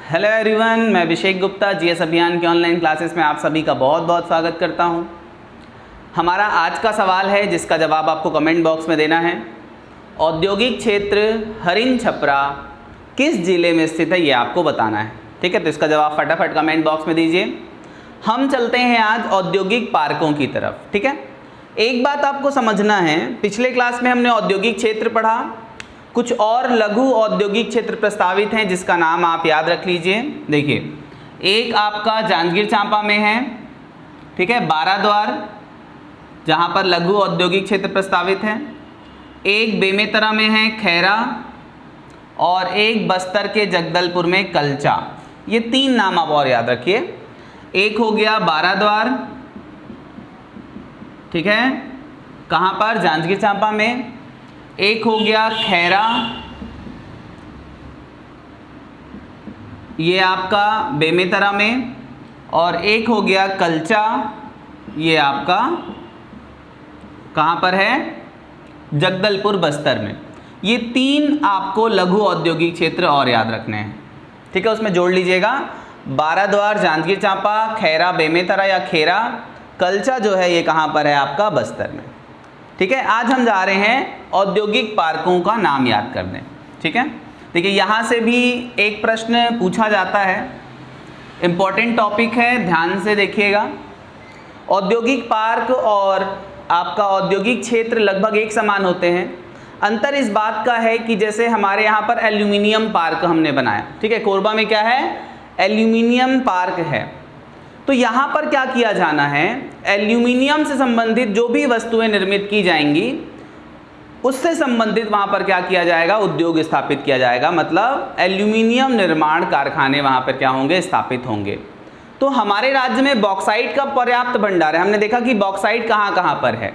Hello everyone, मैं Abhishek Gupta GS अभियान के ऑनलाइन क्लासेस में आप सभी का बहुत बहुत स्वागत करता हूं। हमारा आज का सवाल है जिसका जवाब आपको कमेंट बॉक्स में देना है। औद्योगिक क्षेत्र हरिन छपरा किस जिले में स्थित है ये आपको बताना है। ठीक है, तो इसका जवाब फटाफट कमेंट बॉक्स में दीजिए। हम चलते हैं आज औद्योगिक पार्कों की तरफ। ठीक है, एक बात आपको समझना है, पिछले क्लास में हमने औद्योगिक क्षेत्र पढ़ा, कुछ और लघु औद्योगिक क्षेत्र प्रस्तावित हैं जिसका नाम आप याद रख लीजिए। देखिए, एक आपका जांजगीर चांपा में है, ठीक है, 12 द्वार, जहां पर लघु औद्योगिक क्षेत्र प्रस्तावित है। एक बेमेतरा में है खैरा, और एक बस्तर के जगदलपुर में कलचा। ये 3 नाम आप और याद रखिए। एक हो गया 12 द्वार, ठीक है, कहां पर? जांजगीर चांपा में। एक हो गया खैरा, ये आपका बेमेतरा में। और एक हो गया कलचा, ये आपका कहाँ पर है? जगदलपुर बस्तर में। ये 3 आपको लघु औद्योगिक क्षेत्र और याद रखने हैं। ठीक है, उसमें जोड़ लीजिएगा 12 द्वार जांजगीर चांपा, खैरा बेमेतरा या खेरा, कलचा जो है ये कहाँ पर है? आपका बस्तर में। ठीक है, आज हम जा रहे हैं औद्योगिक पार्कों का नाम याद करने। ठीक है, देखिए यहाँ से भी एक प्रश्न पूछा जाता है, इम्पॉर्टेंट टॉपिक है, ध्यान से देखिएगा। औद्योगिक पार्क और आपका औद्योगिक क्षेत्र लगभग एक समान होते हैं। अंतर इस बात का है कि जैसे हमारे यहाँ पर एल्यूमिनियम पार्क हमने बनाया, ठीक है, कोरबा में क्या है? एल्यूमिनियम पार्क है। तो यहाँ पर क्या किया जाना है? एल्यूमिनियम से संबंधित जो भी वस्तुएं निर्मित की जाएंगी उससे संबंधित वहाँ पर क्या किया जाएगा? उद्योग स्थापित किया जाएगा। मतलब एल्यूमिनियम निर्माण कारखाने वहाँ पर क्या होंगे? स्थापित होंगे। तो हमारे राज्य में बॉक्साइट का पर्याप्त भंडार है। हमने देखा कि बॉक्साइट कहाँ कहाँ पर है,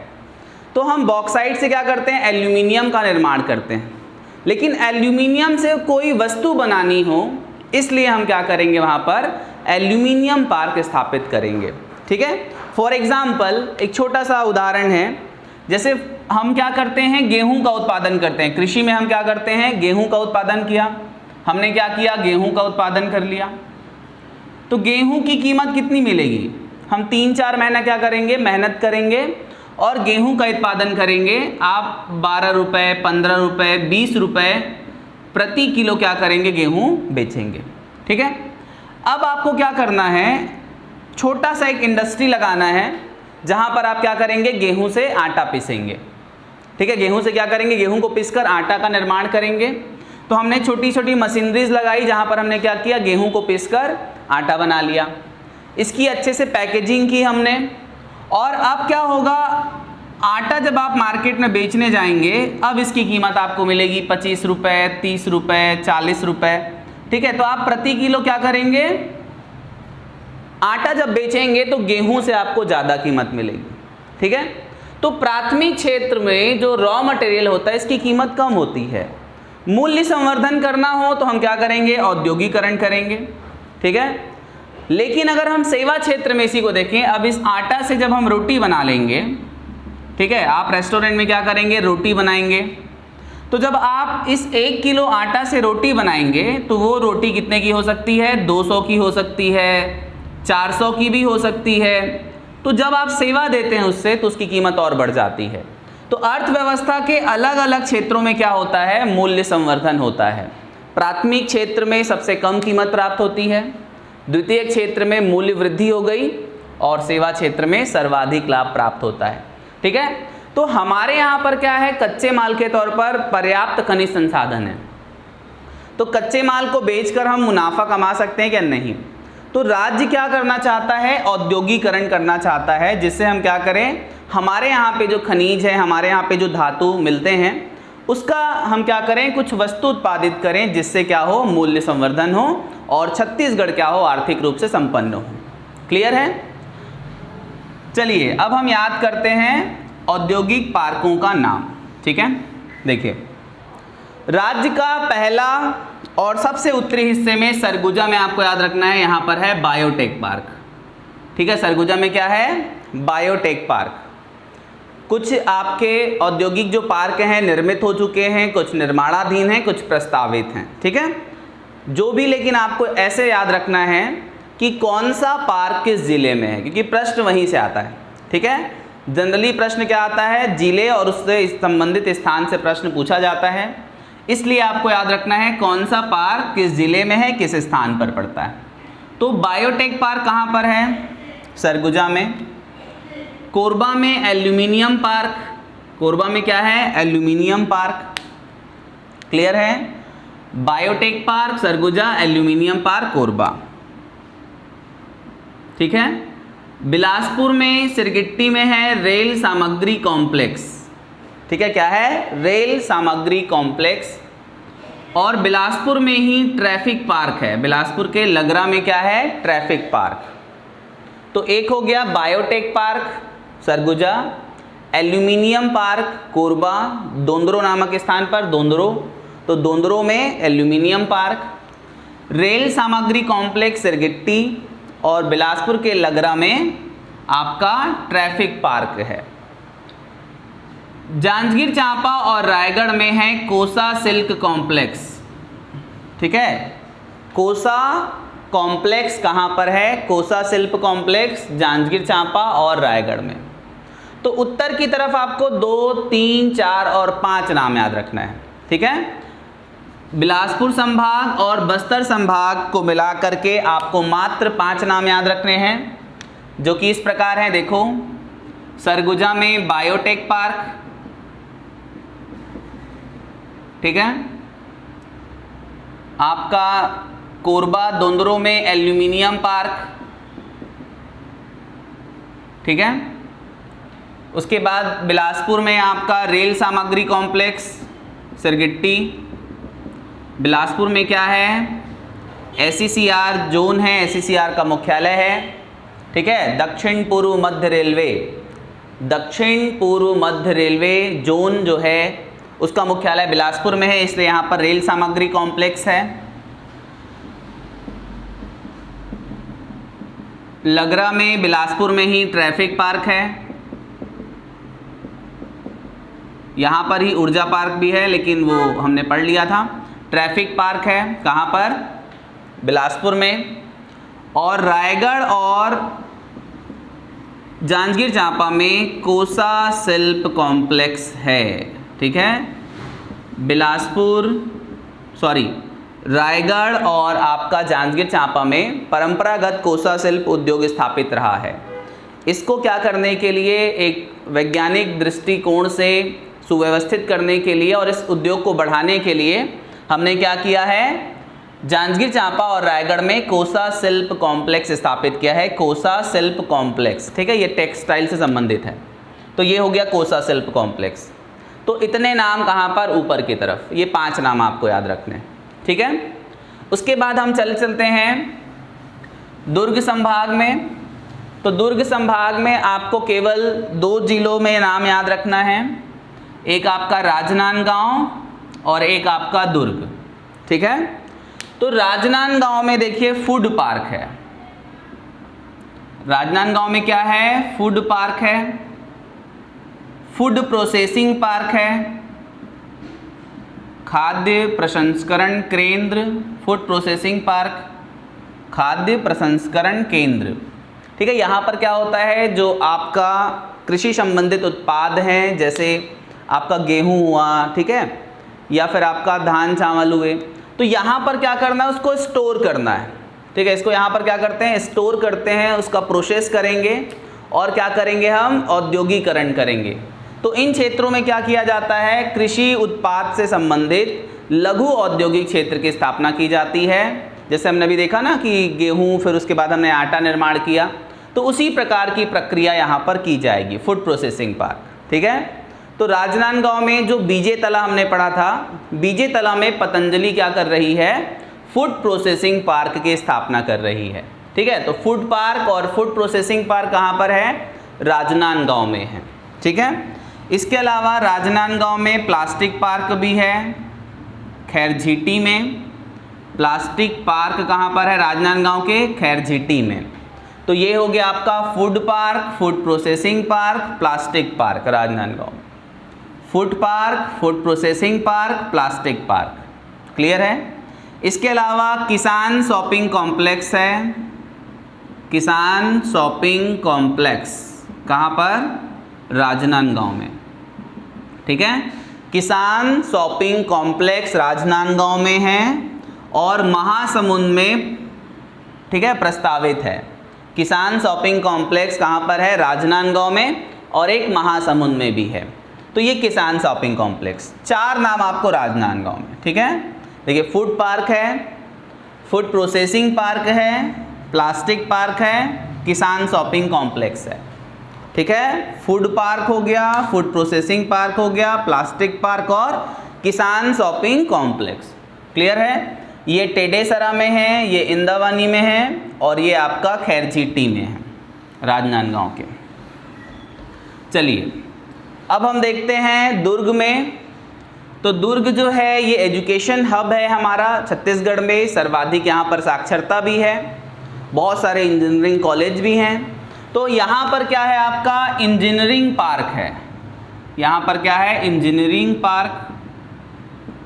तो हम बॉक्साइट से क्या करते हैं? एल्यूमिनियम का निर्माण करते हैं। लेकिन एल्यूमिनियम से कोई वस्तु बनानी हो, इसलिए हम क्या करेंगे? वहाँ पर एल्यूमिनियम पार्क स्थापित करेंगे। ठीक है, फॉर एग्जाम्पल एक छोटा सा उदाहरण है, जैसे हम क्या करते हैं? गेहूं का उत्पादन करते हैं। कृषि में हम क्या करते हैं? गेहूं का उत्पादन किया। हमने क्या किया? गेहूं का उत्पादन कर लिया। तो गेहूं की कीमत कितनी मिलेगी? हम 3-4 महीना क्या करेंगे? मेहनत करेंगे और गेहूं का उत्पादन करेंगे। आप 12 रुपये, 15 रुपये, 20 रुपये प्रति किलो क्या करेंगे? गेहूं बेचेंगे। ठीक है, अब आपको क्या करना है? छोटा सा एक इंडस्ट्री लगाना है जहां पर आप क्या करेंगे? गेहूं से आटा पीसेंगे। ठीक है, गेहूं से क्या करेंगे? गेहूं को पीसकर आटा का निर्माण करेंगे। तो हमने छोटी छोटी मशीनरीज लगाई जहां पर हमने क्या किया? गेहूं को पीसकर आटा बना लिया। इसकी अच्छे से पैकेजिंग की हमने। और अब क्या होगा? आटा जब आप मार्केट में बेचने जाएंगे, अब इसकी कीमत आपको मिलेगी 25 रुपये, 30 रुपये, 40 रुपये। ठीक है, तो आप प्रति किलो क्या करेंगे? आटा जब बेचेंगे तो गेहूं से आपको ज़्यादा कीमत मिलेगी। ठीक है, तो प्राथमिक क्षेत्र में जो रॉ मटेरियल होता है इसकी कीमत कम होती है। मूल्य संवर्धन करना हो तो हम क्या करेंगे? औद्योगिकरण करेंगे। ठीक है, लेकिन अगर हम सेवा क्षेत्र में इसी को देखें, अब इस आटा से जब हम रोटी बना लेंगे, ठीक है, आप रेस्टोरेंट में क्या करेंगे? रोटी बनाएंगे। तो जब आप इस 1 किलो आटा से रोटी बनाएंगे तो वो रोटी कितने की हो सकती है? 200 की हो सकती है, 400 की भी हो सकती है। तो जब आप सेवा देते हैं उससे तो उसकी कीमत और बढ़ जाती है। तो अर्थव्यवस्था के अलग अलग क्षेत्रों में क्या होता है? मूल्य संवर्धन होता है। प्राथमिक क्षेत्र में सबसे कम कीमत प्राप्त होती है, द्वितीय क्षेत्र में मूल्य वृद्धि हो गई, और सेवा क्षेत्र में सर्वाधिक लाभ प्राप्त होता है। ठीक है, तो हमारे यहाँ पर क्या है? कच्चे माल के तौर पर पर्याप्त खनिज संसाधन है, तो कच्चे माल को बेचकर हम मुनाफा कमा सकते हैं क्या? नहीं। तो राज्य क्या करना चाहता है? औद्योगिकरण करना चाहता है, जिससे हम क्या करें? हमारे यहाँ पे जो खनिज है, हमारे यहाँ पे जो धातु मिलते हैं, उसका हम क्या करें? कुछ वस्तु उत्पादित करें जिससे क्या हो? मूल्य संवर्धन हो और छत्तीसगढ़ क्या हो? आर्थिक रूप से संपन्न हो। क्लियर है? चलिए अब हम याद करते हैं औद्योगिक पार्कों का नाम। ठीक है, देखिए राज्य का पहला और सबसे उत्तरी हिस्से में सरगुजा में आपको याद रखना है, यहाँ पर है बायोटेक पार्क। ठीक है, सरगुजा में क्या है? Biotech park. कुछ आपके औद्योगिक जो पार्क हैं निर्मित हो चुके हैं, कुछ निर्माणाधीन हैं, कुछ प्रस्तावित हैं। ठीक है, जो भी, लेकिन आपको ऐसे याद रखना है कि कौन सा पार्क किस ज़िले में है, क्योंकि प्रश्न वहीं से आता है। ठीक है, जनरली प्रश्न क्या आता है, ज़िले और उससे संबंधित स्थान से प्रश्न पूछा जाता है, इसलिए आपको याद रखना है कौन सा पार्क किस ज़िले में है, किस स्थान पर पड़ता है। तो बायोटेक पार्क कहाँ पर है, सरगुजा में। कोरबा में एल्यूमिनियम पार्क, कोरबा में क्या है, एल्यूमिनियम पार्क। क्लियर है, biotech park Surguja, aluminium park Korba. ठीक है, बिलासपुर में सिरगिट्टी में है रेल सामग्री कॉम्प्लेक्स। ठीक है, क्या है, रेल सामग्री कॉम्प्लेक्स। और बिलासपुर में ही ट्रैफिक पार्क है, बिलासपुर के लगरा में क्या है, ट्रैफिक पार्क। तो एक हो गया biotech park Surguja, aluminium park Korba, Dondro नामक स्थान पर, दोंदरो, तो दोंदरो में एल्यूमिनियम पार्क, रेल सामग्री कॉम्प्लेक्स सिरगिट्टी, और बिलासपुर के लगरा में आपका ट्रैफिक पार्क है। जांजगीर चांपा और रायगढ़ में है कोसा सिल्क कॉम्प्लेक्स। ठीक है, कोसा कॉम्प्लेक्स कहाँ पर है, कोसा शिल्प कॉम्प्लेक्स जांजगीर चांपा और रायगढ़ में। तो उत्तर की तरफ आपको 2, 3, 4 और 5 नाम याद रखना है। ठीक है, बिलासपुर संभाग और बस्तर संभाग को मिला करके आपको मात्र 5 नाम याद रखने हैं, जो कि इस प्रकार हैं। देखो, सरगुजा में बायोटेक पार्क, ठीक है, आपका कोरबा दोंदरो में एल्यूमिनियम पार्क, ठीक है, उसके बाद बिलासपुर में आपका रेल सामग्री कॉम्प्लेक्स सिरगिट्टी, बिलासपुर में क्या है, SECR जोन है, SECR का मुख्यालय है। ठीक है, दक्षिण पूर्व मध्य रेलवे, दक्षिण पूर्व मध्य रेलवे जोन जो है उसका मुख्यालय बिलासपुर में है, इसलिए यहाँ पर रेल सामग्री कॉम्प्लेक्स है। लगरा में बिलासपुर में ही ट्रैफिक पार्क है, यहाँ पर ही ऊर्जा पार्क भी है, लेकिन वो हमने पढ़ लिया था। ट्रैफिक पार्क है कहाँ पर, बिलासपुर में। और रायगढ़ और जांजगीर चांपा में कोसा शिल्प कॉम्प्लेक्स है। ठीक है, रायगढ़ और आपका जांजगीर चांपा में परंपरागत कोसा शिल्प उद्योग स्थापित रहा है। इसको क्या करने के लिए, एक वैज्ञानिक दृष्टिकोण से सुव्यवस्थित करने के लिए और इस उद्योग को बढ़ाने के लिए हमने क्या किया है, जांजगीर चांपा और रायगढ़ में कोसा शिल्प कॉम्प्लेक्स स्थापित किया है, कोसा शिल्प कॉम्प्लेक्स। ठीक है, ये टेक्सटाइल से संबंधित है, तो ये हो गया कोसा शिल्प कॉम्प्लेक्स। तो इतने नाम कहाँ पर, ऊपर की तरफ, ये 5 नाम आपको याद रखने हैं। ठीक है, उसके बाद हम चलते हैं दुर्ग संभाग में। तो दुर्ग संभाग में आपको केवल 2 जिलों में नाम याद रखना है, एक आपका राजनांदगांव और एक आपका दुर्ग। ठीक है, तो राजनांदगांव में देखिए फूड पार्क है, राजनांदगांव में क्या है, फूड पार्क है, फूड प्रोसेसिंग पार्क है, खाद्य प्रसंस्करण केंद्र, फूड प्रोसेसिंग पार्क, खाद्य प्रसंस्करण केंद्र। ठीक है, यहाँ पर क्या होता है, जो आपका कृषि संबंधित उत्पाद हैं, जैसे आपका गेहूँ हुआ, ठीक है, या फिर आपका धान चावल हुए, तो यहाँ पर क्या करना है, उसको स्टोर करना है। ठीक है, इसको यहाँ पर क्या करते हैं, स्टोर करते हैं, उसका प्रोसेस करेंगे और क्या करेंगे, हम औद्योगिकरण करेंगे। तो इन क्षेत्रों में क्या किया जाता है, कृषि उत्पाद से संबंधित लघु औद्योगिक क्षेत्र की स्थापना की जाती है। जैसे हमने अभी देखा ना कि गेहूं, फिर उसके बाद हमने आटा निर्माण किया, तो उसी प्रकार की प्रक्रिया यहाँ पर की जाएगी, फूड प्रोसेसिंग पार्क। ठीक है, तो राजनांदगांव में जो बीजे तला हमने पढ़ा था, बीजे तला में पतंजलि क्या कर रही है, फूड प्रोसेसिंग पार्क की स्थापना कर रही है। ठीक है, तो फूड पार्क और फूड प्रोसेसिंग पार्क कहाँ पर है, राजनांदगांव में है। ठीक है, इसके अलावा राजनांदगांव में प्लास्टिक पार्क भी है, खैरझीटी में। प्लास्टिक पार्क कहाँ पर है, राजनांदगांव के खैरझीटी में। तो ये हो गया आपका food park, food processing park, plastic park Rajnandgaon. Food park, food processing park, plastic park, clear है। इसके अलावा किसान शॉपिंग कॉम्प्लेक्स है, किसान शॉपिंग कॉम्प्लेक्स कहाँ पर? राजनांदगांव में। ठीक है, किसान शॉपिंग कॉम्प्लेक्स राजनांदगांव में है और महासमुंद में, ठीक है, प्रस्तावित है। किसान शॉपिंग कॉम्प्लेक्स कहाँ पर है? राजनांदगांव में, और एक महासमुंद में भी है। तो ये किसान शॉपिंग कॉम्प्लेक्स, 4 नाम आपको राजनांदगांव में। ठीक है, देखिए फूड पार्क है, फूड प्रोसेसिंग पार्क है, प्लास्टिक पार्क है, किसान शॉपिंग कॉम्प्लेक्स है। ठीक है, फूड पार्क हो गया, फूड प्रोसेसिंग पार्क हो गया, प्लास्टिक पार्क और किसान शॉपिंग कॉम्प्लेक्स। क्लियर है? ये टेडेसरा में है, ये इंदावानी में है और ये आपका खैरचीटी में है, राजनांदगांव के। चलिए अब हम देखते हैं दुर्ग में। तो दुर्ग जो है ये एजुकेशन हब है हमारा छत्तीसगढ़ में, सर्वाधिक यहाँ पर साक्षरता भी है, बहुत सारे इंजीनियरिंग कॉलेज भी हैं। तो यहाँ पर क्या है? आपका इंजीनियरिंग पार्क है। यहाँ पर क्या है? इंजीनियरिंग पार्क,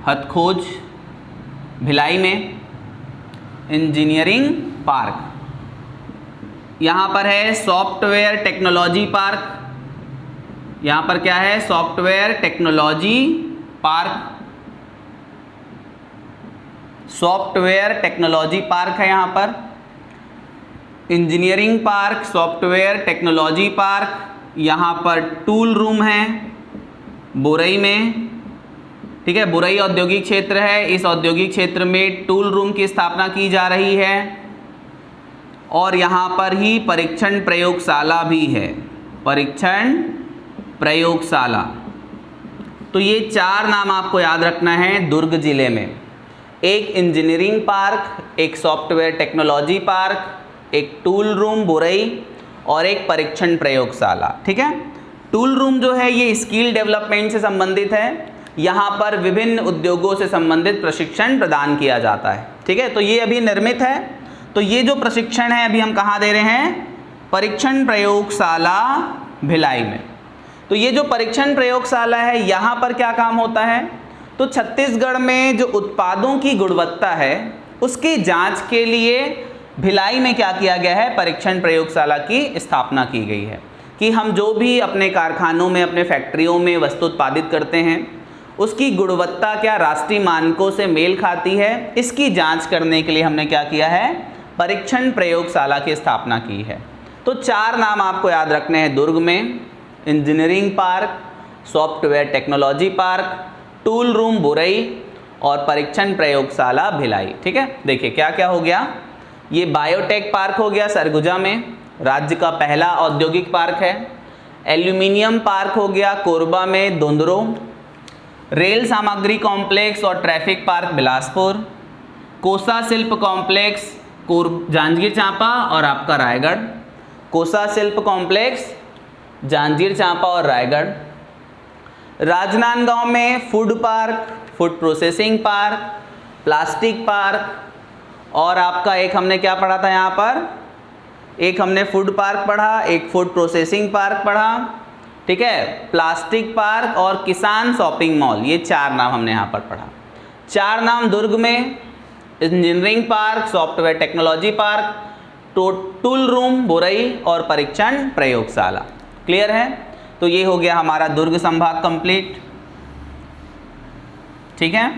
हथखोज भिलाई में इंजीनियरिंग पार्क। यहाँ पर है सॉफ्टवेयर टेक्नोलॉजी पार्क, यहाँ पर क्या है? Software technology park, software technology park है यहाँ पर। Engineering park, software technology park, यहाँ पर टूल रूम है बुरई में। ठीक है, बुरई औद्योगिक क्षेत्र है, इस औद्योगिक क्षेत्र में टूल रूम की स्थापना की जा रही है और यहाँ पर ही परीक्षण प्रयोगशाला भी है, परीक्षण प्रयोगशाला। तो ये 4 नाम आपको याद रखना है दुर्ग जिले में, एक इंजीनियरिंग पार्क, एक सॉफ्टवेयर टेक्नोलॉजी पार्क, एक टूल रूम बुरई और एक परीक्षण प्रयोगशाला। ठीक है, टूल रूम जो है ये स्किल डेवलपमेंट से संबंधित है, यहाँ पर विभिन्न उद्योगों से संबंधित प्रशिक्षण प्रदान किया जाता है। ठीक है, तो ये अभी निर्मित है। तो ये जो प्रशिक्षण है अभी हम कहाँ दे रहे हैं? परीक्षण प्रयोगशाला भिलाई में। तो ये जो परीक्षण प्रयोगशाला है यहाँ पर क्या काम होता है? तो छत्तीसगढ़ में जो उत्पादों की गुणवत्ता है उसकी जांच के लिए भिलाई में क्या किया गया है? परीक्षण प्रयोगशाला की स्थापना की गई है कि हम जो भी अपने कारखानों में, अपने फैक्ट्रियों में वस्तु उत्पादित करते हैं उसकी गुणवत्ता क्या राष्ट्रीय मानकों से मेल खाती है, इसकी जांच करने के लिए हमने क्या किया है? परीक्षण प्रयोगशाला की स्थापना की है। तो 4 नाम आपको याद रखने हैं दुर्ग में, engineering park, software technology park, tool room Burai और परीक्षण प्रयोगशाला भिलाई। ठीक है, देखिए क्या क्या हो गया। ये बायोटेक पार्क हो गया सरगुजा में, राज्य का पहला औद्योगिक पार्क है। एल्यूमिनियम पार्क हो गया कोरबा में धुंधरो। रेल सामग्री कॉम्प्लेक्स और ट्रैफिक पार्क बिलासपुर। कोसा शिल्प कॉम्प्लेक्स जांजगीर चांपा और आपका रायगढ़। कोसा शिल्प कॉम्प्लेक्स जांजगीर चांपा और रायगढ़। राजनांदगांव में food park, food processing park, plastic park और आपका एक हमने क्या पढ़ा था यहाँ पर? एक हमने फूड पार्क पढ़ा, एक फूड प्रोसेसिंग पार्क पढ़ा। ठीक है, प्लास्टिक पार्क और किसान शॉपिंग मॉल, ये 4 नाम हमने यहाँ पर पढ़ा। 4 नाम दुर्ग में, engineering park, software technology park, tool room Burai और परीक्षण प्रयोगशाला। क्लियर है? तो ये हो गया हमारा दुर्ग संभाग कंप्लीट। ठीक है,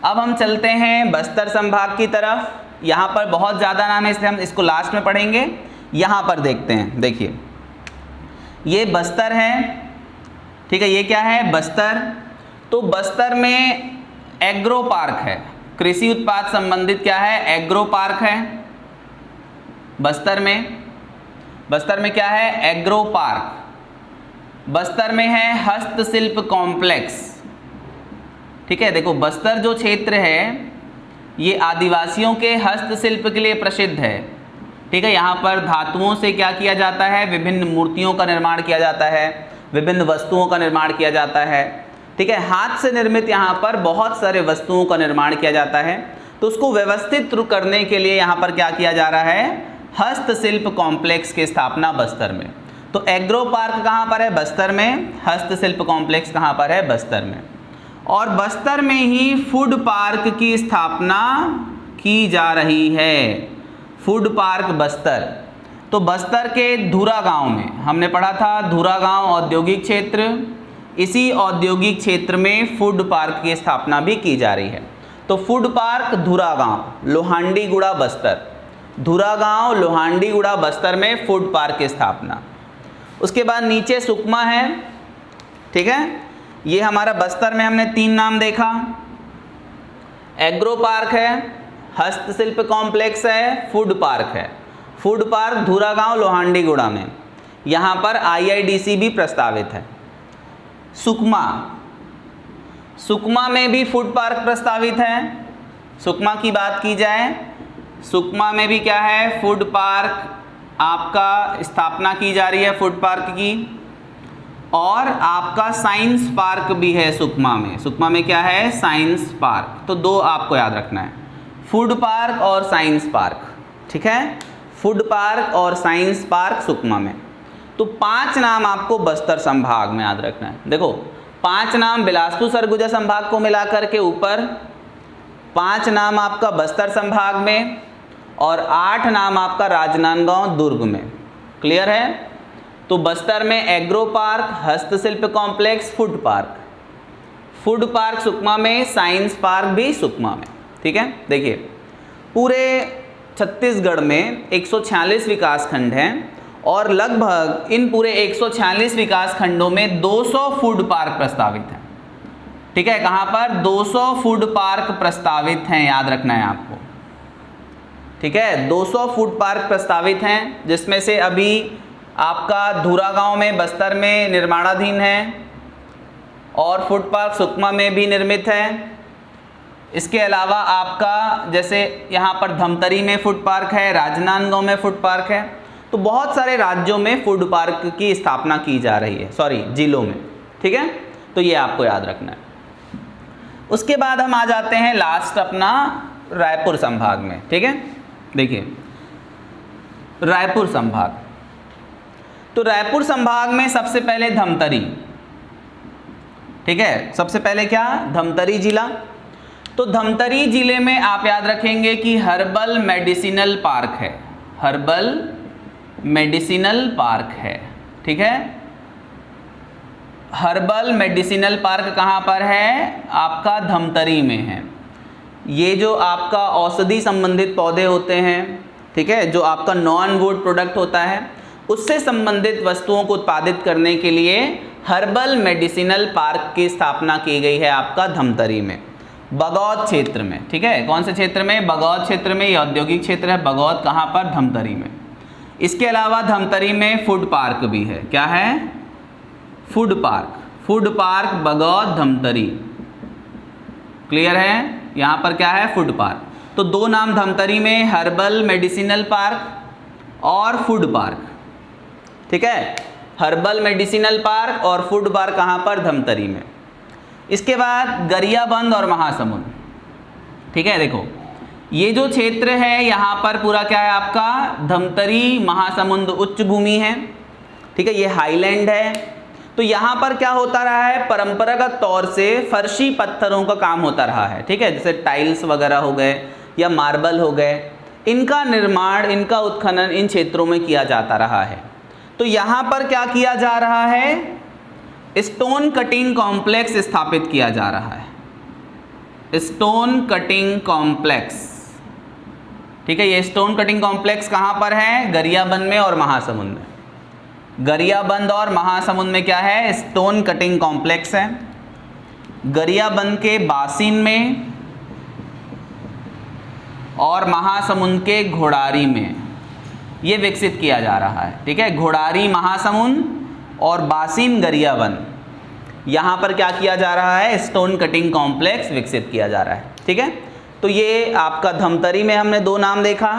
अब हम चलते हैं बस्तर संभाग की तरफ। यहाँ पर बहुत ज़्यादा नाम है इसलिए हम इसको लास्ट में पढ़ेंगे। यहाँ पर देखते हैं, देखिए ये बस्तर है। ठीक है, ये क्या है? बस्तर। तो बस्तर में एग्रो पार्क है, कृषि उत्पाद संबंधित क्या है? एग्रो पार्क है बस्तर में। बस्तर में क्या है? Agro park. बस्तर में है हस्तशिल्प कॉम्प्लेक्स। ठीक है, देखो बस्तर जो क्षेत्र है ये आदिवासियों के हस्तशिल्प के लिए प्रसिद्ध है। ठीक है, यहाँ पर धातुओं से क्या किया जाता है? विभिन्न मूर्तियों का निर्माण किया जाता है, विभिन्न वस्तुओं का निर्माण किया जाता है। ठीक है, हाथ से निर्मित यहाँ पर बहुत सारे वस्तुओं का निर्माण किया जाता है। तो उसको व्यवस्थित करने के लिए यहाँ पर क्या किया जा रहा है? हस्तशिल्प कॉम्प्लेक्स की स्थापना बस्तर में। तो एग्रो पार्क कहाँ पर है? बस्तर में। हस्तशिल्प कॉम्प्लेक्स कहाँ पर है? बस्तर में। और बस्तर में ही फूड पार्क की स्थापना की जा रही है। फूड पार्क बस्तर, तो बस्तर के धुरा गांव में हमने पढ़ा था, धुरा गांव औद्योगिक क्षेत्र, इसी औद्योगिक क्षेत्र में फूड पार्क की स्थापना भी की जा रही है। तो फूड पार्क धुरा गांव लोहांडीगुड़ा बस्तर, धुरा गांव लोहांडीगुड़ा बस्तर में फूड पार्क की स्थापना। उसके बाद नीचे सुकमा है, ठीक है, ये हमारा बस्तर में हमने 3 नाम देखा। एग्रो पार्क है, हस्तशिल्प कॉम्प्लेक्स है, फूड पार्क है। फूड पार्क धुरा गांव लोहांडीगुड़ा में, यहाँ पर IIDC भी प्रस्तावित है। सुकमा, सुकमा में भी फूड पार्क प्रस्तावित है। सुकमा की बात की जाए, सुकमा में भी क्या है, फूड पार्क आपका स्थापना की जा रही है, फूड पार्क की। और आपका साइंस पार्क भी है सुकमा में। सुकमा में क्या है, साइंस पार्क। तो 2 आपको याद रखना है, फूड पार्क और साइंस पार्क, ठीक है, फूड पार्क और साइंस पार्क सुकमा में। तो 5 नाम आपको बस्तर संभाग में याद रखना है। देखो 5 नाम बिलासपुर सरगुजा संभाग को मिलाकर के ऊपर, 5 नाम आपका बस्तर संभाग में, और 8 नाम आपका राजनांदगांव दुर्ग में। क्लियर है? तो बस्तर में एग्रो पार्क, हस्तशिल्प complex, food park. Food park Sukma में, साइंस पार्क भी सुकमा में, ठीक है। देखिए पूरे छत्तीसगढ़ में 146 विकास खंड हैं और लगभग इन पूरे 146 विकास खंडों में 200 फूड पार्क प्रस्तावित हैं, ठीक है। कहाँ पर? 200 फूड पार्क प्रस्तावित हैं, याद रखना है आपको, ठीक है। 200 फूड पार्क प्रस्तावित हैं, जिसमें से अभी आपका धुरा गांव में बस्तर में निर्माणाधीन है और फूड पार्क सुकमा में भी निर्मित है। इसके अलावा आपका जैसे यहाँ पर धमतरी में फूड पार्क है, राजनांदगांव में फूड पार्क है। तो बहुत सारे राज्यों में फूड पार्क की स्थापना की जा रही है, सॉरी जिलों में, ठीक है। तो ये आपको याद रखना है। उसके बाद हम आ जाते हैं लास्ट अपना रायपुर संभाग में, ठीक है। देखिए रायपुर संभाग, तो रायपुर संभाग में सबसे पहले धमतरी, ठीक है। सबसे पहले क्या? धमतरी जिला। तो धमतरी जिले में आप याद रखेंगे कि हर्बल मेडिसिनल पार्क है, हर्बल मेडिसिनल पार्क है, ठीक है। हर्बल मेडिसिनल पार्क कहाँ पर है? आपका धमतरी में है। ये जो आपका औषधि संबंधित पौधे होते हैं, ठीक है, जो आपका नॉन वुड प्रोडक्ट होता है, उससे संबंधित वस्तुओं को उत्पादित करने के लिए हर्बल मेडिसिनल पार्क की स्थापना की गई है आपका धमतरी में, बगौद क्षेत्र में, ठीक है। कौन से क्षेत्र में? बगौद क्षेत्र में। ये औद्योगिक क्षेत्र है बगौद, कहाँ पर? धमतरी में। इसके अलावा धमतरी में फूड पार्क भी है। क्या है? Food park, food park Bagaud Dhamtari. Clear है? यहाँ पर क्या है? Food park. तो 2 नाम धमतरी में, हर्बल मेडिसिनल पार्क और फूड पार्क, ठीक है। हर्बल मेडिसिनल पार्क और फूड पार्क कहाँ पर? धमतरी में। इसके बाद गरियाबंद और महासमुंद, ठीक है। देखो ये जो क्षेत्र है यहाँ पर पूरा क्या है आपका? धमतरी महासमुंद उच्च भूमि है, ठीक है, ये हाईलैंड है। तो यहाँ पर क्या होता रहा है? परंपरागत तौर से फर्शी पत्थरों का काम होता रहा है, ठीक है, जैसे टाइल्स वगैरह हो गए या मार्बल हो गए, इनका निर्माण, इनका उत्खनन इन क्षेत्रों में किया जाता रहा है। तो यहाँ पर क्या किया जा रहा है? स्टोन कटिंग कॉम्प्लेक्स स्थापित किया जा रहा है, स्टोन कटिंग कॉम्प्लेक्स, ठीक है। ये स्टोन कटिंग कॉम्प्लेक्स कहाँ पर है? गरियाबंद में और महासमुंद में। गरियाबंद और महासमुंद में क्या है? स्टोन कटिंग कॉम्प्लेक्स है। गरियाबंद के बासिन में और महासमुंद के घोड़ारी में ये विकसित किया जा रहा है, ठीक है। घोड़ारी महासमुंद और बासिन गरियाबंद, यहाँ पर क्या किया जा रहा है? स्टोन कटिंग कॉम्प्लेक्स विकसित किया जा रहा है, ठीक है। तो ये आपका धमतरी में हमने 2 नाम देखा,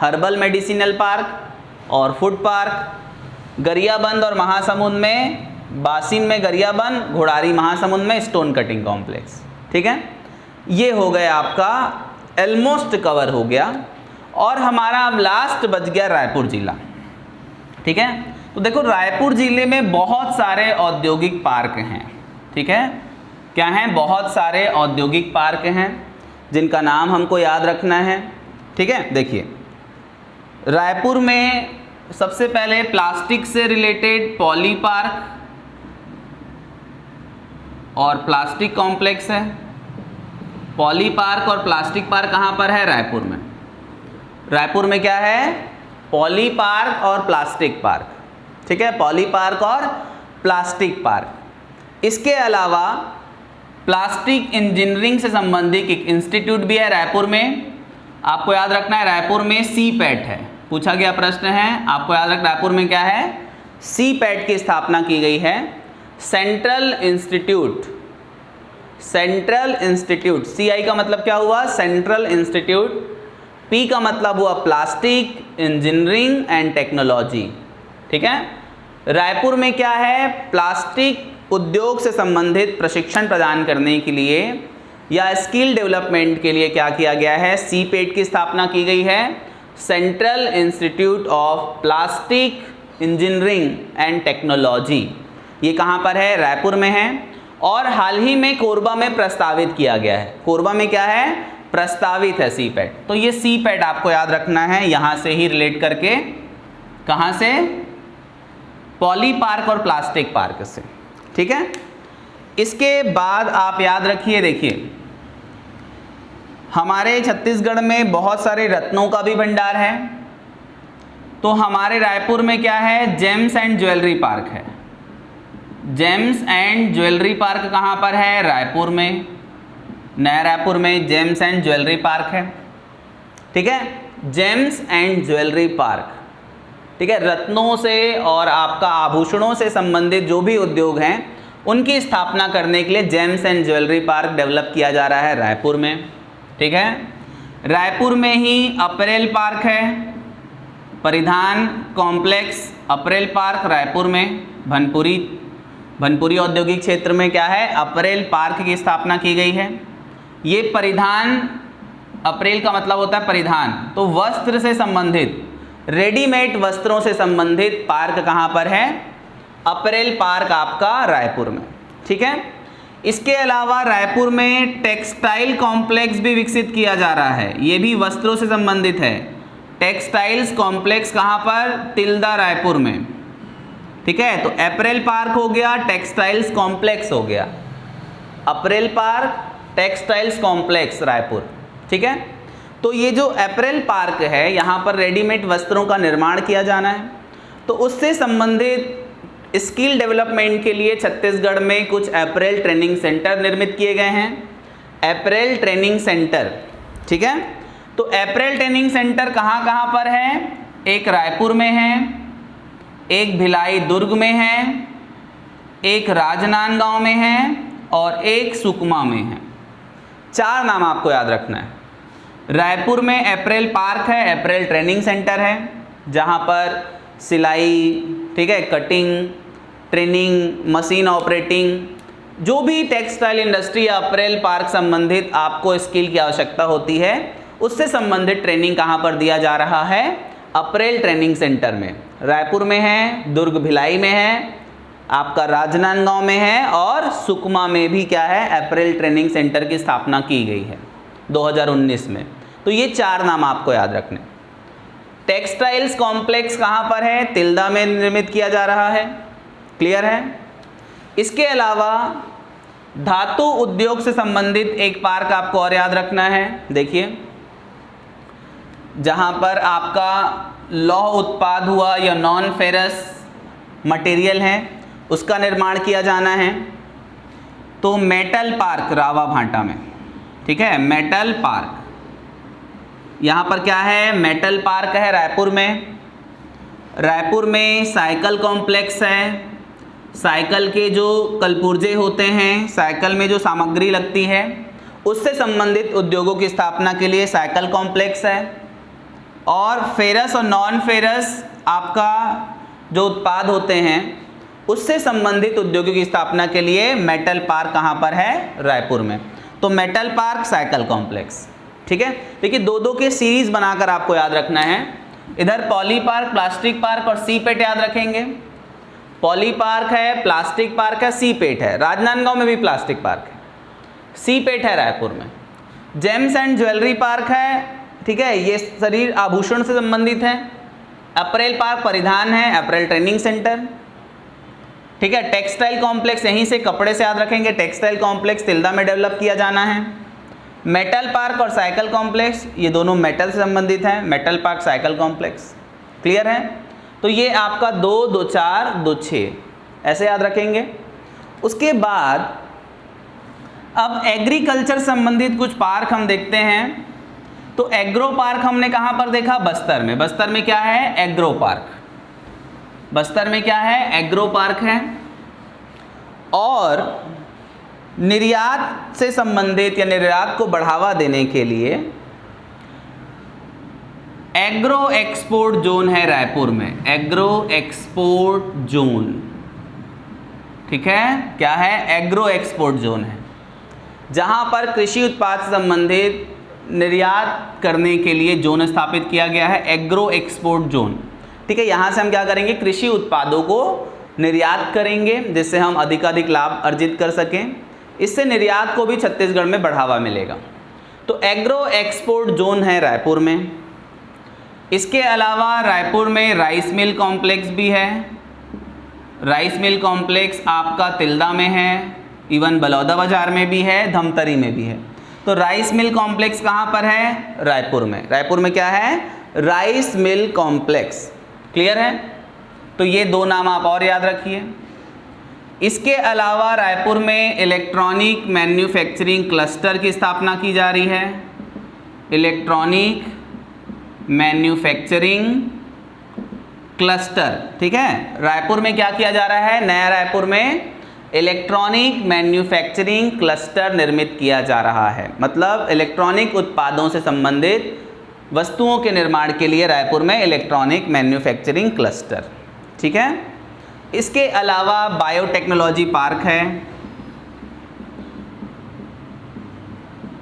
हर्बल मेडिसिनल पार्क और फूड पार्क। गरियाबंद और महासमुंद में, बासिन में गरियाबंद, घोड़ारी महासमुंद में स्टोन कटिंग कॉम्प्लेक्स, ठीक है। ये हो गया आपका, ऑलमोस्ट कवर हो गया। और हमारा अब लास्ट बच गया रायपुर जिला, ठीक है। तो देखो रायपुर जिले में बहुत सारे औद्योगिक पार्क हैं, ठीक है, क्या हैं, बहुत सारे औद्योगिक पार्क हैं जिनका नाम हमको याद रखना है। ठीक है, देखिए रायपुर में सबसे पहले प्लास्टिक से रिलेटेड पॉली पार्क और प्लास्टिक कॉम्प्लेक्स है। पॉली पार्क और प्लास्टिक पार्क कहाँ पर है, रायपुर में। रायपुर में क्या है, पॉली पार्क और प्लास्टिक पार्क। ठीक है, पॉली पार्क और प्लास्टिक पार्क। इसके अलावा प्लास्टिक इंजीनियरिंग से संबंधित एक इंस्टीट्यूट भी है रायपुर में। आपको याद रखना है रायपुर में सीपैट है, पूछा गया प्रश्न है, आपको याद रखना रायपुर में क्या है, सीपैट की स्थापना की गई है। Central institute, central institute, CI का मतलब क्या हुआ, सेंट्रल इंस्टीट्यूट, P का मतलब हुआ प्लास्टिक इंजीनियरिंग एंड टेक्नोलॉजी। ठीक है, रायपुर में क्या है, प्लास्टिक उद्योग से संबंधित प्रशिक्षण प्रदान करने के लिए या स्किल डेवलपमेंट के लिए क्या किया गया है, सीपेट की स्थापना की गई है, central institute of plastic engineering and technology. ये कहाँ पर है, रायपुर में है। और हाल ही में कोरबा में प्रस्तावित किया गया है, कोरबा में क्या है, प्रस्तावित है सीपैट। तो ये सीपैट आपको याद रखना है, यहाँ से ही रिलेट करके, कहाँ से, पॉली पार्क और प्लास्टिक पार्क से। ठीक है, इसके बाद आप याद रखिए, देखिए हमारे छत्तीसगढ़ में बहुत सारे रत्नों का भी भंडार है। तो हमारे रायपुर में क्या है, जेम्स एंड ज्वेलरी पार्क है। जेम्स एंड ज्वेलरी पार्क कहाँ पर है, रायपुर में, नया रायपुर में जेम्स एंड ज्वेलरी पार्क है। ठीक है, जेम्स एंड ज्वेलरी पार्क। ठीक है, रत्नों से और आपका आभूषणों से संबंधित जो भी उद्योग हैं उनकी स्थापना करने के लिए James and jewellery park develop किया जा रहा है रायपुर में। ठीक है, रायपुर में ही अपरेल पार्क है, परिधान कॉम्प्लेक्स अपरेल पार्क रायपुर में, भनपुरी औद्योगिक क्षेत्र में क्या है, अपरेल पार्क की स्थापना की गई है। ये परिधान, अपरेल का मतलब होता है परिधान, तो वस्त्र से संबंधित, रेडीमेड वस्त्रों से संबंधित पार्क कहाँ पर है, अपरेल पार्क आपका रायपुर में। ठीक है, इसके अलावा रायपुर में टेक्सटाइल कॉम्प्लेक्स भी विकसित किया जा रहा है, ये भी वस्त्रों से संबंधित है। टेक्सटाइल्स कॉम्प्लेक्स कहाँ पर, तिल्दा रायपुर में। ठीक है, तो अपरेल पार्क हो गया, टेक्सटाइल्स कॉम्प्लेक्स हो गया, April park, textiles complex Raipur. ठीक है, तो ये जो अपरेल पार्क है यहाँ पर रेडीमेड वस्त्रों का निर्माण किया जाना है। तो उससे संबंधित स्किल डेवलपमेंट के लिए छत्तीसगढ़ में कुछ अपरेल ट्रेनिंग सेंटर निर्मित किए गए हैं, अपरेल ट्रेनिंग सेंटर। ठीक है, तो अपरेल ट्रेनिंग सेंटर कहाँ कहाँ पर है, एक रायपुर में है, एक भिलाई दुर्ग में है, एक राजनांदगांव में है और एक सुकमा में है। 4 नाम आपको याद रखना है। रायपुर में अपरेल पार्क है, अपरेल ट्रेनिंग सेंटर है जहाँ पर सिलाई, ठीक है, कटिंग, ट्रेनिंग, मशीन ऑपरेटिंग, जो भी टेक्सटाइल इंडस्ट्री या अपरेल पार्क संबंधित आपको स्किल की आवश्यकता होती है उससे संबंधित ट्रेनिंग कहाँ पर दिया जा रहा है, अपरेल ट्रेनिंग सेंटर में। रायपुर में है, दुर्ग भिलाई में है, आपका राजनांदगांव में है और सुकमा में भी क्या है, अपरेल ट्रेनिंग सेंटर की स्थापना की गई है 2019 में। तो ये 4 नाम आपको याद रखने। टेक्सटाइल्स कॉम्प्लेक्स कहाँ पर है, तिल्दा में निर्मित किया जा रहा है, क्लियर है। इसके अलावा धातु उद्योग से संबंधित एक पार्क आपको और याद रखना है, देखिए जहाँ पर आपका लौह उत्पाद हुआ या नॉन फेरस मटेरियल है उसका निर्माण किया जाना है। तो मेटल पार्क रावा भांटा में, ठीक है, मेटल पार्क यहाँ पर क्या है, मेटल पार्क है रायपुर में। रायपुर में साइकिल कॉम्प्लेक्स है, साइकिल के जो कलपुर्जे होते हैं, साइकिल में जो सामग्री लगती है उससे संबंधित उद्योगों की स्थापना के लिए साइकिल कॉम्प्लेक्स है। और फेरस और नॉन फेरस आपका जो उत्पाद होते हैं उससे संबंधित उद्योगों की स्थापना के लिए मेटल पार्क कहाँ पर है, रायपुर में। तो मेटल पार्क, साइकिल कॉम्प्लेक्स, ठीक है। देखिए 2-2 के सीरीज बनाकर आपको याद रखना है। इधर पॉली पार्क, प्लास्टिक पार्क और सीपेट याद रखेंगे। पॉली पार्क है, प्लास्टिक पार्क है, सीपेट है। राजनांदगांव में भी प्लास्टिक पार्क है, सीपेट है रायपुर में। जेम्स एंड ज्वेलरी पार्क है, ठीक है, ये शरीर आभूषण से संबंधित है। अपरेल पार्क परिधान है, अपरेल ट्रेनिंग सेंटर, ठीक है। टेक्सटाइल कॉम्प्लेक्स, यहीं से कपड़े से याद रखेंगे, टेक्सटाइल कॉम्प्लेक्स तिल्दा में डेवलप किया जाना है। मेटल पार्क और साइकिल कॉम्प्लेक्स, ये दोनों मेटल से संबंधित हैं, metal park cycle complex, clear है। तो ये आपका 2, 2, 4, 2, 6 ऐसे याद रखेंगे। उसके बाद अब एग्रीकल्चर संबंधित कुछ पार्क हम देखते हैं। तो एग्रो पार्क हमने कहाँ पर देखा? बस्तर में। बस्तर में क्या है? Agro park. बस्तर में क्या है? एग्रो पार्क है। और निर्यात से संबंधित या निर्यात को बढ़ावा देने के लिए एग्रो एक्सपोर्ट जोन है रायपुर में, एग्रो एक्सपोर्ट जोन, ठीक है। क्या है? एग्रो एक्सपोर्ट जोन है, जहां पर कृषि उत्पाद से संबंधित निर्यात करने के लिए जोन स्थापित किया गया है, एग्रो एक्सपोर्ट जोन, ठीक है। यहाँ से हम क्या करेंगे? कृषि उत्पादों को निर्यात करेंगे, जिससे हम अधिकाधिक लाभ अर्जित कर सकें। इससे निर्यात को भी छत्तीसगढ़ में बढ़ावा मिलेगा। तो एग्रो एक्सपोर्ट जोन है रायपुर में। इसके अलावा रायपुर में राइस मिल कॉम्प्लेक्स भी है। राइस मिल कॉम्प्लेक्स आपका तिल्दा में है, इवन बलौदा बाजार में भी है, धमतरी में भी है। तो राइस मिल कॉम्प्लेक्स कहाँ पर है? रायपुर में। रायपुर में क्या है? राइस मिल कॉम्प्लेक्स, क्लियर है। तो ये 2 नाम आप और याद रखिए। इसके अलावा रायपुर में इलेक्ट्रॉनिक मैन्युफैक्चरिंग क्लस्टर की स्थापना की जा रही है। इलेक्ट्रॉनिक मैन्युफैक्चरिंग क्लस्टर, ठीक है। रायपुर में क्या किया जा रहा है? नया रायपुर में इलेक्ट्रॉनिक मैन्युफैक्चरिंग क्लस्टर निर्मित किया जा रहा है। मतलब इलेक्ट्रॉनिक उत्पादों से संबंधित वस्तुओं के निर्माण के लिए रायपुर में इलेक्ट्रॉनिक मैन्युफैक्चरिंग क्लस्टर, ठीक है। इसके अलावा बायोटेक्नोलॉजी पार्क है।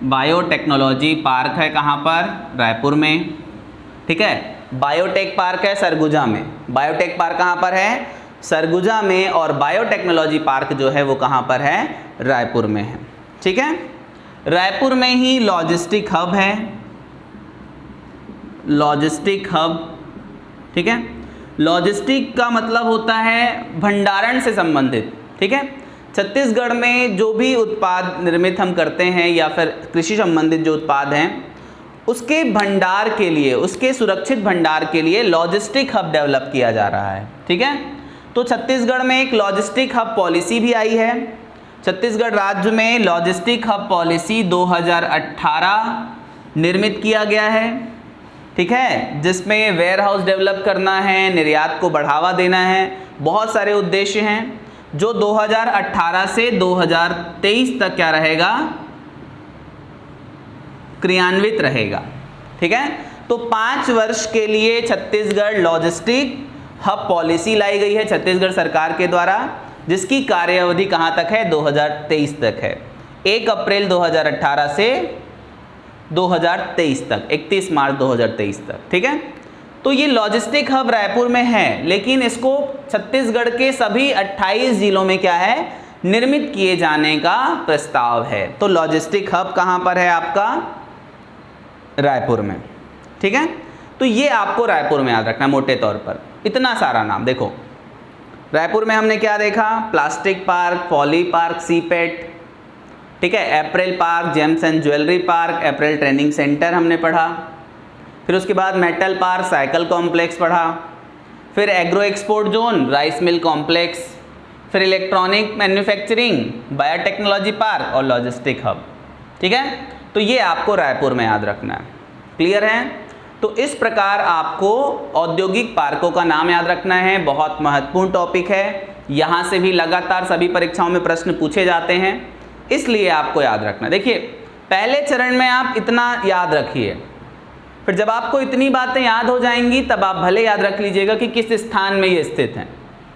बायोटेक्नोलॉजी पार्क है कहाँ पर? रायपुर में, ठीक है। बायोटेक पार्क है सरगुजा में। बायोटेक पार्क कहाँ पर है? सरगुजा में। और बायोटेक्नोलॉजी पार्क जो है वो कहाँ पर है? रायपुर में है, ठीक है। रायपुर में ही लॉजिस्टिक हब है, लॉजिस्टिक हब, ठीक है। लॉजिस्टिक का मतलब होता है भंडारण से संबंधित, ठीक है। छत्तीसगढ़ में जो भी उत्पाद निर्मित हम करते हैं या फिर कृषि संबंधित जो उत्पाद हैं, उसके भंडार के लिए, उसके सुरक्षित भंडार के लिए लॉजिस्टिक हब डेवलप किया जा रहा है, ठीक है। तो छत्तीसगढ़ में एक लॉजिस्टिक हब पॉलिसी भी आई है। छत्तीसगढ़ राज्य में लॉजिस्टिक हब पॉलिसी 2018 निर्मित किया गया है, ठीक है, जिसमें वेयर हाउस डेवलप करना है, निर्यात को बढ़ावा देना है, बहुत सारे उद्देश्य हैं, जो 2018 से 2023 तक क्या रहेगा? क्रियान्वित रहेगा, ठीक है। तो 5 वर्ष के लिए छत्तीसगढ़ लॉजिस्टिक हब पॉलिसी लाई गई है छत्तीसगढ़ सरकार के द्वारा, जिसकी कार्यावधि कहाँ तक है? 2023 तक है। 1 अप्रैल 2018 से 2023 तक, 31 मार्च 2023 तक, ठीक है। तो ये लॉजिस्टिक हब रायपुर में है, लेकिन इसको छत्तीसगढ़ के सभी 28 जिलों में क्या है? निर्मित किए जाने का प्रस्ताव है। तो लॉजिस्टिक हब कहाँ पर है आपका? रायपुर में, ठीक है। तो ये आपको रायपुर में याद रखना है मोटे तौर पर। इतना सारा नाम देखो। रायपुर में हमने क्या देखा? Plastic park, poly park, CIPET, ठीक है, apparel park, gems and jewellery park, apparel training centre हमने पढ़ा। फिर उसके बाद मेटल पार्क, साइकिल कॉम्प्लेक्स पढ़ा। फिर agro export zone, rice mill complex, फिर इलेक्ट्रॉनिक मैन्युफैक्चरिंग, बायोटेक्नोलॉजी पार्क और लॉजिस्टिक हब, ठीक है। तो ये आपको रायपुर में याद रखना है, क्लियर है। तो इस प्रकार आपको औद्योगिक पार्कों का नाम याद रखना है। बहुत महत्वपूर्ण टॉपिक है, यहाँ से भी लगातार सभी परीक्षाओं में प्रश्न पूछे जाते हैं, इसलिए आपको याद रखना। देखिए, पहले चरण में आप इतना याद रखिए, फिर जब आपको इतनी बातें याद हो जाएंगी तब आप भले याद रख लीजिएगा कि किस स्थान में ये स्थित हैं,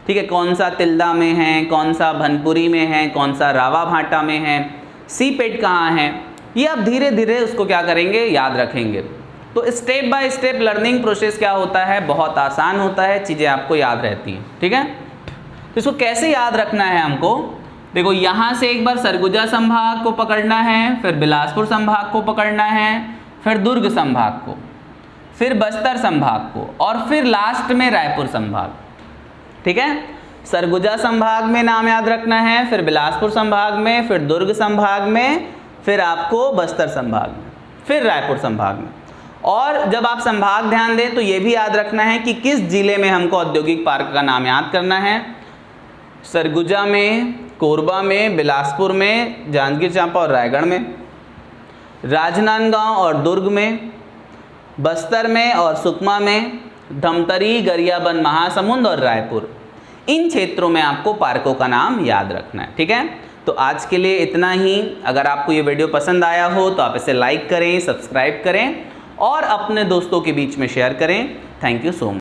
ठीक है। कौन सा तिल्दा में है, कौन सा भनपुरी में है, कौन सा रावा भाटा में है, सीपेट कहाँ है, ये आप धीरे धीरे उसको क्या करेंगे? याद रखेंगे। तो step by step learning process क्या होता है? बहुत आसान होता है, चीज़ें आपको याद रहती हैं, ठीक है। तो इसको कैसे याद रखना है हमको? देखो यहाँ से एक बार सरगुजा संभाग को पकड़ना है, फिर बिलासपुर संभाग को पकड़ना है, फिर दुर्ग संभाग को, फिर बस्तर संभाग को, और फिर लास्ट में रायपुर संभाग। ठीक है, सरगुजा संभाग में नाम याद रखना है, फिर बिलासपुर संभाग में, फिर दुर्ग संभाग में, फिर आपको बस्तर संभाग में, फिर रायपुर संभाग में। और जब आप संभाग ध्यान दें तो ये भी याद रखना है कि किस जिले में हमको औद्योगिक पार्क का नाम याद करना है। सरगुजा में, कोरबा में, बिलासपुर में, जांजगीर चांपा और रायगढ़ में, राजनांदगांव और दुर्ग में, बस्तर में और सुकमा में, धमतरी, गरियाबंद, महासमुंद और रायपुर। इन क्षेत्रों में आपको पार्कों का नाम याद रखना है। ठीक है, तो आज के लिए इतना ही। अगर आपको ये वीडियो पसंद आया हो तो आप इसे लाइक करें, सब्सक्राइब करें और अपने दोस्तों के बीच में शेयर करें। Thank you so much.